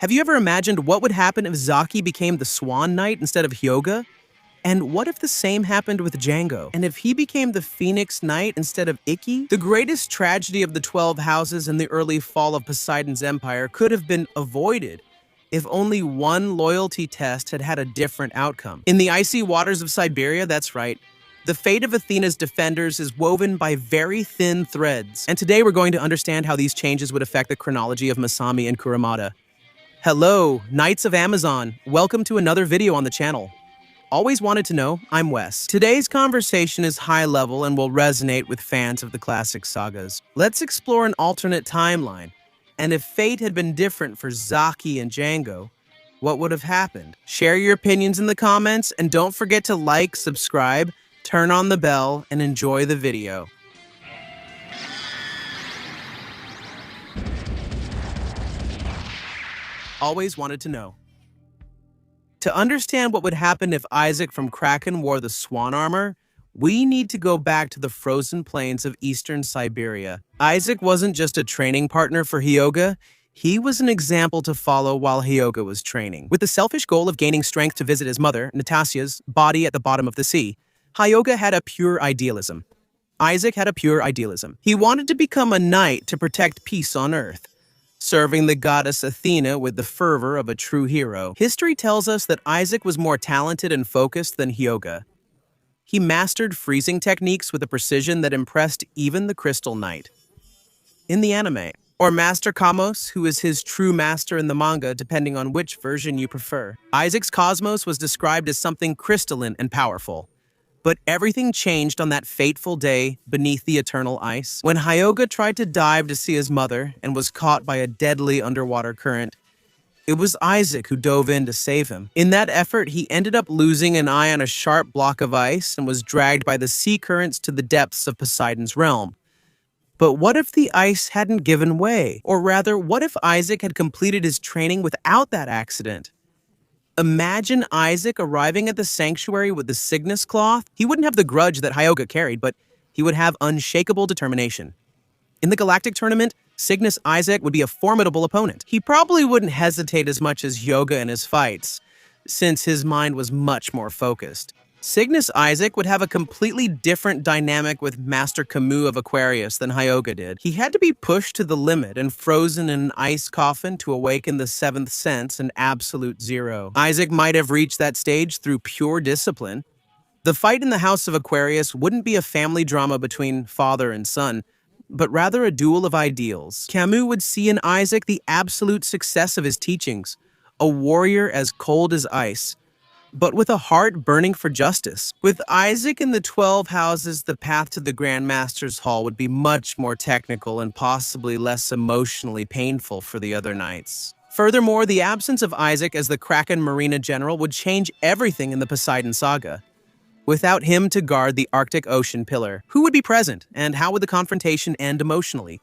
Have you ever imagined what would happen if Zaki became the Swan Knight instead of Hyuga? And what if the same happened with Jango? And if he became the Phoenix Knight instead of Ikki? The greatest tragedy of the 12 houses and the early fall of Poseidon's empire could have been avoided if only one loyalty test had had a different outcome. In the icy waters of Siberia, that's right, the fate of Athena's defenders is woven by very thin threads. And today we're going to understand how these changes would affect the chronology of Masami and Kuramada. Hello, Knights of Amazon. Welcome to another video on the channel. Always wanted to know, I'm Wes. Today's conversation is high level and will resonate with fans of the classic sagas. Let's explore an alternate timeline. And if fate had been different for Zaki and Jango, what would have happened? Share your opinions in the comments and don't forget to like, subscribe, turn on the bell, and enjoy the video. Always wanted to know. To understand what would happen if Isaac from Kraken wore the swan armor, we need to go back to the frozen plains of eastern Siberia. Isaac wasn't just a training partner for Hyuga, he was an example to follow while Hyuga was training. With the selfish goal of gaining strength to visit his mother, Natasia's, body at the bottom of the sea, Hyuga had a pure idealism. Isaac had a pure idealism. He wanted to become a knight to protect peace on earth, serving the goddess Athena with the fervor of a true hero. History tells us that Isaac was more talented and focused than Hyuga. He mastered freezing techniques with a precision that impressed even the Crystal Knight in the anime, or Master Kamos, who is his true master in the manga, depending on which version you prefer. Isaac's cosmos was described as something crystalline and powerful. But everything changed on that fateful day beneath the eternal ice. When Hyuga tried to dive to see his mother and was caught by a deadly underwater current, it was Isaac who dove in to save him. In that effort, he ended up losing an eye on a sharp block of ice and was dragged by the sea currents to the depths of Poseidon's realm. But what if the ice hadn't given way? Or rather, what if Isaac had completed his training without that accident? Imagine Isaac arriving at the sanctuary with the Cygnus cloth. He wouldn't have the grudge that Hyuga carried, but he would have unshakable determination. In the Galactic Tournament, Cygnus Isaac would be a formidable opponent. He probably wouldn't hesitate as much as Hyuga in his fights, since his mind was much more focused. Cygnus Isaac would have a completely different dynamic with Master Camus of Aquarius than Hyuga did. He had to be pushed to the limit and frozen in an ice coffin to awaken the seventh sense and absolute zero. Isaac might have reached that stage through pure discipline. The fight in the House of Aquarius wouldn't be a family drama between father and son, but rather a duel of ideals. Camus would see in Isaac the absolute success of his teachings, a warrior as cold as ice, but with a heart burning for justice. With Isaac in the 12 houses, the path to the Grand Master's Hall would be much more technical and possibly less emotionally painful for the other knights. Furthermore, the absence of Isaac as the Kraken Marina General would change everything in the Poseidon Saga. Without him to guard the Arctic Ocean pillar, who would be present, and how would the confrontation end emotionally?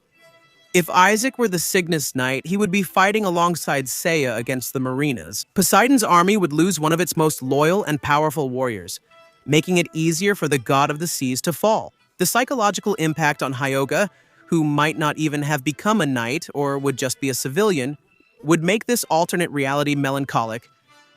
If Isaac were the Cygnus Knight, he would be fighting alongside Seiya against the Marinas. Poseidon's army would lose one of its most loyal and powerful warriors, making it easier for the god of the seas to fall. The psychological impact on Hyuga, who might not even have become a knight or would just be a civilian, would make this alternate reality melancholic,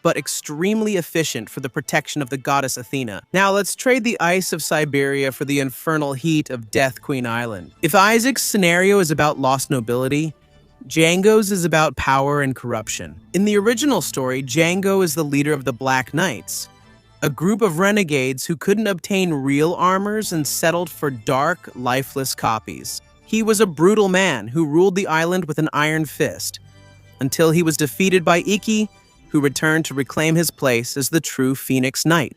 but extremely efficient for the protection of the goddess Athena. Now let's trade the ice of Siberia for the infernal heat of Death Queen Island. If Isaac's scenario is about lost nobility, Jango's is about power and corruption. In the original story, Jango is the leader of the Black Knights, a group of renegades who couldn't obtain real armors and settled for dark, lifeless copies. He was a brutal man who ruled the island with an iron fist, until he was defeated by Ikki, who returned to reclaim his place as the true Phoenix Knight.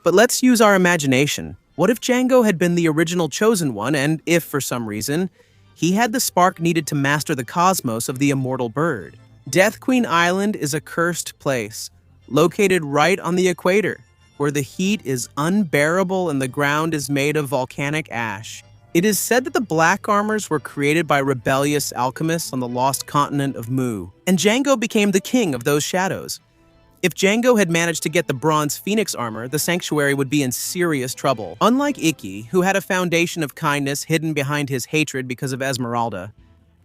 But let's use our imagination. What if Jango had been the original chosen one, and if, for some reason, he had the spark needed to master the cosmos of the immortal bird? Death Queen Island is a cursed place, located right on the equator, where the heat is unbearable and the ground is made of volcanic ash. It is said that the black armors were created by rebellious alchemists on the lost continent of Mu, and Jango became the king of those shadows. If Jango had managed to get the bronze phoenix armor, the sanctuary would be in serious trouble. Unlike Ikki, who had a foundation of kindness hidden behind his hatred because of Esmeralda,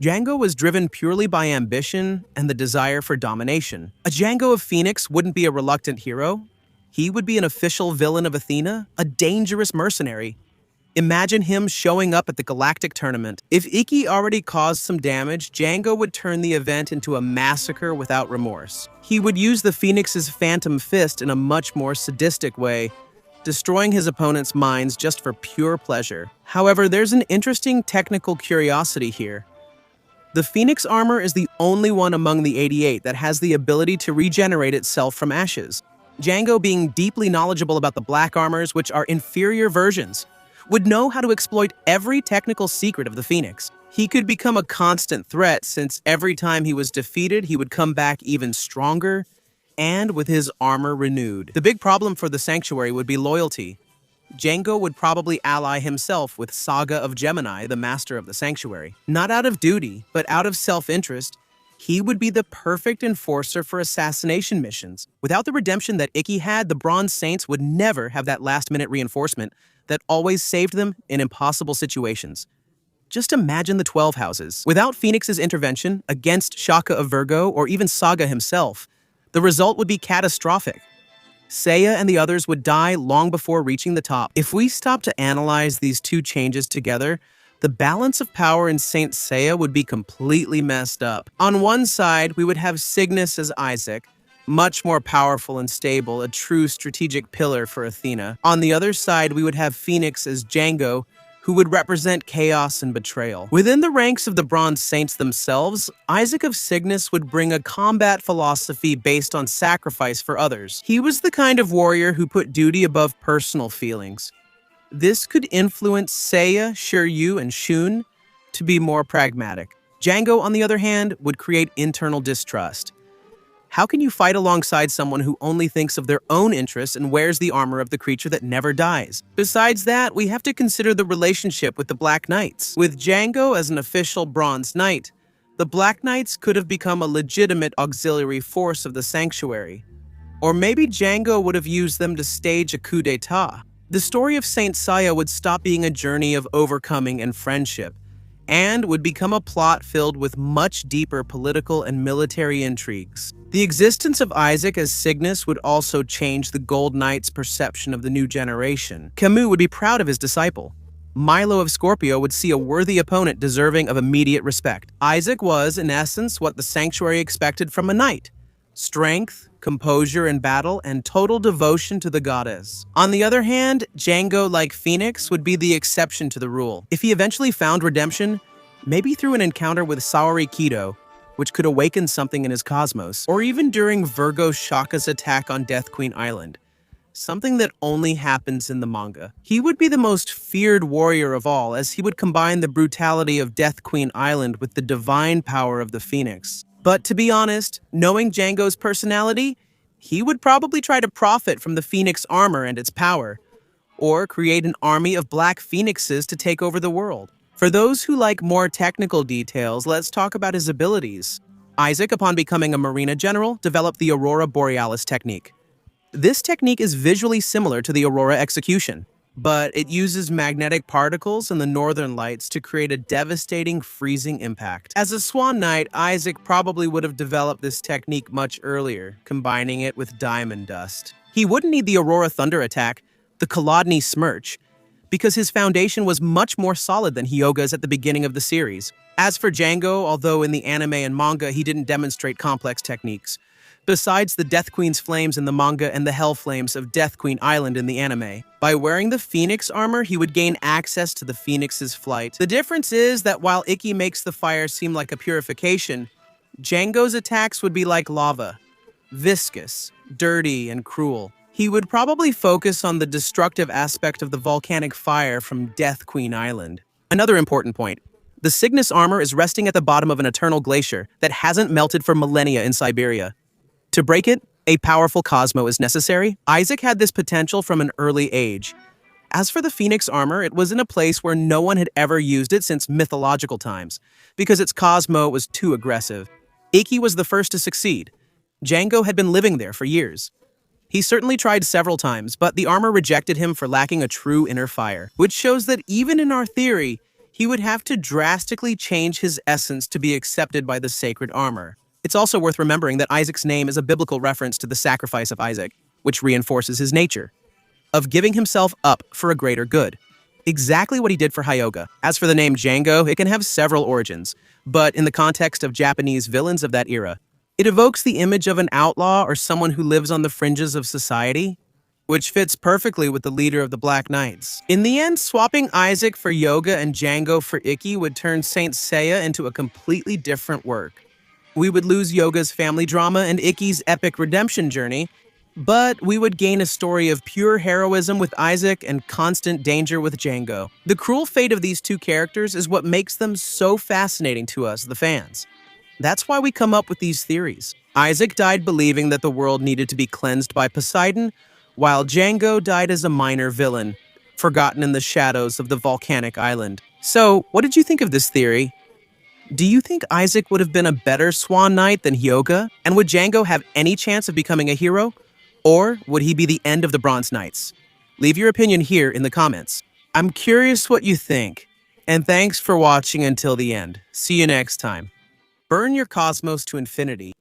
Jango was driven purely by ambition and the desire for domination. A Jango of Phoenix wouldn't be a reluctant hero. He would be an official villain of Athena, a dangerous mercenary. Imagine him showing up at the Galactic Tournament. If Ikki already caused some damage, Jango would turn the event into a massacre without remorse. He would use the Phoenix's Phantom Fist in a much more sadistic way, destroying his opponent's minds just for pure pleasure. However, there's an interesting technical curiosity here. The Phoenix armor is the only one among the 88 that has the ability to regenerate itself from ashes. Jango, being deeply knowledgeable about the black armors, which are inferior versions, would know how to exploit every technical secret of the Phoenix. He could become a constant threat since every time he was defeated, he would come back even stronger and with his armor renewed. The big problem for the Sanctuary would be loyalty. Jango would probably ally himself with Saga of Gemini, the master of the Sanctuary. Not out of duty, but out of self-interest, he would be the perfect enforcer for assassination missions. Without the redemption that Ikki had, the Bronze Saints would never have that last-minute reinforcement that always saved them in impossible situations. Just imagine the 12 houses. Without Phoenix's intervention against Shaka of Virgo or even Saga himself, the result would be catastrophic. Seiya and the others would die long before reaching the top. If we stop to analyze these two changes together, the balance of power in Saint Seiya would be completely messed up. On one side, we would have Cygnus as Isaac, much more powerful and stable, a true strategic pillar for Athena. On the other side, we would have Phoenix as Jango, who would represent chaos and betrayal. Within the ranks of the Bronze Saints themselves, Isaac of Cygnus would bring a combat philosophy based on sacrifice for others. He was the kind of warrior who put duty above personal feelings. This could influence Seiya, Shiryu, and Shun to be more pragmatic. Jango, on the other hand, would create internal distrust. How can you fight alongside someone who only thinks of their own interests and wears the armor of the creature that never dies? Besides that, we have to consider the relationship with the Black Knights. With Jango as an official Bronze Knight, the Black Knights could have become a legitimate auxiliary force of the Sanctuary. Or maybe Jango would have used them to stage a coup d'etat. The story of Saint Seiya would stop being a journey of overcoming and friendship, and would become a plot filled with much deeper political and military intrigues. The existence of Isaac as Cygnus would also change the Gold Knight's perception of the new generation. Camus would be proud of his disciple. Milo of Scorpio would see a worthy opponent deserving of immediate respect. Isaac was, in essence, what the Sanctuary expected from a knight: strength, composure in battle, and total devotion to the goddess. On the other hand, Jango, like Phoenix, would be the exception to the rule. If he eventually found redemption, maybe through an encounter with Saori Kido, which could awaken something in his cosmos, or even during Virgo Shaka's attack on Death Queen Island, something that only happens in the manga. He would be the most feared warrior of all, as he would combine the brutality of Death Queen Island with the divine power of the Phoenix. But to be honest, knowing Jango's personality, he would probably try to profit from the Phoenix armor and its power, or create an army of black phoenixes to take over the world. For those who like more technical details, let's talk about his abilities. Isaac, upon becoming a Marina general, developed the Aurora Borealis technique. This technique is visually similar to the Aurora execution, but it uses magnetic particles and the northern lights to create a devastating freezing impact. As a Swan Knight, Isaac probably would have developed this technique much earlier, combining it with diamond dust. He wouldn't need the Aurora Thunder attack, the Kolodny Smirch, because his foundation was much more solid than Hyoga's at the beginning of the series. As for Jango, although in the anime and manga he didn't demonstrate complex techniques, besides the Death Queen's flames in the manga and the Hell Flames of Death Queen Island in the anime, by wearing the Phoenix armor, he would gain access to the Phoenix's flight. The difference is that while Ikki makes the fire seem like a purification, Jango's attacks would be like lava, viscous, dirty, and cruel. He would probably focus on the destructive aspect of the volcanic fire from Death Queen Island. Another important point: the Cygnus armor is resting at the bottom of an eternal glacier that hasn't melted for millennia in Siberia. To break it, a powerful Cosmo is necessary. Isaac had this potential from an early age. As for the Phoenix armor, it was in a place where no one had ever used it since mythological times, because its Cosmo was too aggressive. Ikki was the first to succeed. Jango had been living there for years. He certainly tried several times, but the armor rejected him for lacking a true inner fire, which shows that even in our theory, He would have to drastically change his essence to be accepted by the sacred armor. It's also worth remembering that Isaac's name is a biblical reference to the sacrifice of Isaac, which reinforces his nature of giving himself up for a greater good. Exactly what he did for Hyoga. As for the name Jango, it can have several origins, but in the context of Japanese villains of that era, it evokes the image of an outlaw or someone who lives on the fringes of society, which fits perfectly with the leader of the Black Knights. In the end, swapping Isaac for Yoga and Jango for Ikki would turn Saint Seiya into a completely different work. We would lose Yoga's family drama and Ikki's epic redemption journey, but we would gain a story of pure heroism with Isaac and constant danger with Jango. The cruel fate of these two characters is what makes them so fascinating to us, the fans. That's why we come up with these theories. Isaac died believing that the world needed to be cleansed by Poseidon, while Jango died as a minor villain, forgotten in the shadows of the volcanic island. So, what did you think of this theory? Do you think Isaac would have been a better Swan Knight than Hyoga? And would Jango have any chance of becoming a hero? Or would he be the end of the Bronze Knights? Leave your opinion here in the comments. I'm curious what you think. And thanks for watching until the end. See you next time. Burn your cosmos to infinity.